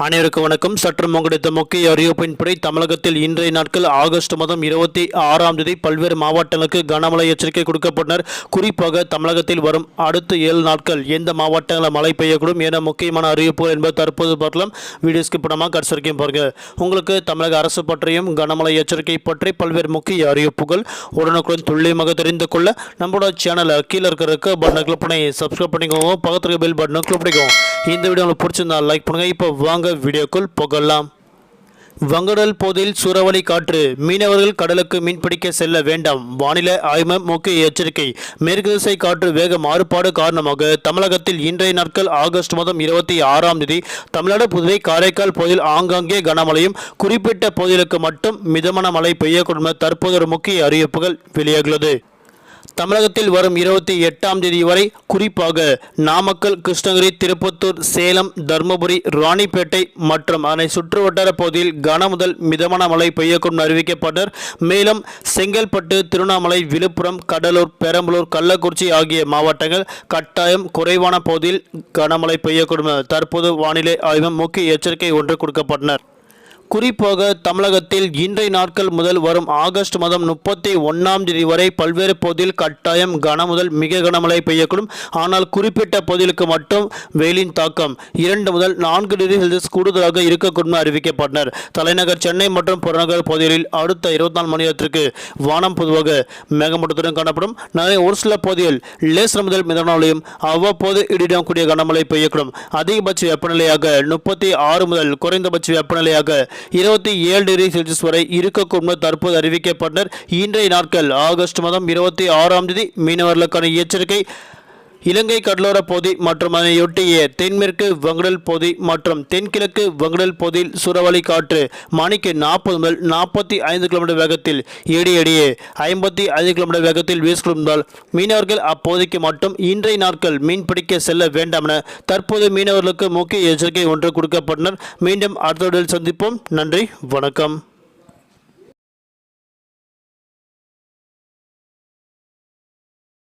அனைவருக்கும் வணக்கம். சற்றும் கிடைத்த முக்கிய அறிவிப்பின்படி தமிழகத்தில் இன்றைய நாட்கள் ஆகஸ்ட் மாதம் 26ஆம் தேதி பல்வேறு மாவட்டங்களுக்கு கனமழை எச்சரிக்கை கொடுக்கப்பட்டனர். குறிப்பாக தமிழகத்தில் வரும் அடுத்த 7 நாட்கள் எந்த மாவட்டங்களில் மழை பெய்யக்கூடும் என முக்கியமான அறிவிப்புகள் என்பது தற்போது பார்க்கலாம். வீடியோ ஸ்கிப் பண்ணாமல் கடைசி வரைக்கும் பாருங்க. உங்களுக்கு தமிழக அரசு பற்றியும் கனமழை எச்சரிக்கை பற்றி பல்வேறு முக்கிய அறிவிப்புகள் உடனுக்குடன் துல்லியமாக தெரிந்து கொள்ள நம்மளோட சேனலை கீழே இருக்கிற பட்டனை கிளிக் பண்ணி சப்ஸ்கிரைப் பண்ணிக்கோங்க. பக்கத்துக்கு பெல் பட்டனை கிளிக் பண்ணிக்கோங்க. இந்த வீடியோ உங்களுக்கு பிடிச்சிருந்தா லைக் பண்ணுங்க. இப்போ வாங்க வீடியோக்குள் போகலாம். வங்கடல் பகுதியில் சூறாவளி காற்று, மீனவர்கள் கடலுக்கு மீன்பிடிக்க செல்ல வேண்டாம். வானிலை ஆய்வு முக்கிய எச்சரிக்கை. மேற்கு திசை காற்று வேக மாறுபாடு காரணமாக தமிழகத்தில் இன்றைய நாட்கள் ஆகஸ்ட் மாதம் 26ஆம் தேதி தமிழ்நாடு, புதுவை, காரைக்கால் பகுதியில் ஆங்காங்கே கனமழையும் குறிப்பிட்ட பகுதிகளுக்கு மட்டும் மிதமான மழை பெய்யக்கூடும் என தற்போது ஒரு முக்கிய அறிவிப்புகள் வெளியாகியுள்ளது. தமிழகத்தில் வரும் 28ஆம் தேதி வரை குறிப்பாக நாமக்கல், கிருஷ்ணகிரி, திருப்பத்தூர், சேலம், தருமபுரி, ராணிப்பேட்டை மற்றும் அதனை சுற்றுவட்டார பகுதியில் கன முதல் மிதமான மழை பெய்யக்கூடும் அறிவிக்கப்பட்டார். மேலும் செங்கல்பட்டு, திருவண்ணாமலை, விழுப்புரம், கடலூர், பெரம்பலூர், கள்ளக்குறிச்சி ஆகிய மாவட்டங்கள் கட்டாயம் குறைவான பகுதியில் கனமழை பெய்யக்கூடும். தற்போது வானிலை ஆய்வு முக்கிய எச்சரிக்கை ஒன்று கொடுக்கப்பட்டனர். குறிப்பாக தமிழகத்தில் இன்றைய நாட்கள் முதல் வரும் ஆகஸ்ட் மாதம் 31ஆம் தேதி வரை பல்வேறு பகுதியில் கட்டாயம் கன முதல் மிக கனமழை பெய்யக்கூடும். ஆனால் குறிப்பிட்ட பகுதிகளுக்கு மட்டும் வெயிலின் தாக்கம் 2 முதல் 4 டிகிரி செல்சியஸ் கூடுதலாக இருக்கக்கூடும் அறிவிக்கப்பட்டனர். தலைநகர் சென்னை மற்றும் புறநகர் பகுதிகளில் அடுத்த 24 மணி நேரத்திற்கு வானம் பொதுவாக மேகமூட்டத்துடன் காணப்படும். ஒரு சில பகுதியில் லேசர் முதல் மிதமான மழையும் அவ்வப்போது இடியுடன் கூடிய கனமழை பெய்யக்கூடும். அதிகபட்ச வெப்பநிலையாக 36 முதல் குறைந்தபட்ச வெப்பநிலையாக 27 டிகிரி செல்சியஸ் வரை இருக்கக்கூடும் தற்போது அறிவிக்கப்பட்டனர். இன்றைய நாட்கள் ஆகஸ்ட் மாதம் 26ஆம் தேதி மீனவர்களுக்கான எச்சரிக்கை. இலங்கை கடலோர பகுதி மற்றும் அதனையொட்டிய தென்மேற்கு வங்கடல் பகுதி மற்றும் தென்கிழக்கு வங்கடல் பகுதியில் சூறாவளி காற்று மணிக்கு 40 முதல் 45 கிலோமீட்டர் வேகத்தில் இடையிடையே 55 கிலோமீட்டர் வேகத்தில் வீசிக்கொண்டால் மீனவர்கள் அப்போதைக்கு மட்டும் இன்றைய நாட்கள் மீன்பிடிக்க செல்ல வேண்டாம் என தற்போது மீனவர்களுக்கு முக்கிய எச்சரிக்கை ஒன்று கொடுக்கப்பட்டனர். மீண்டும் அடுத்த வீடியோவில் சந்திப்போம். நன்றி, வணக்கம்.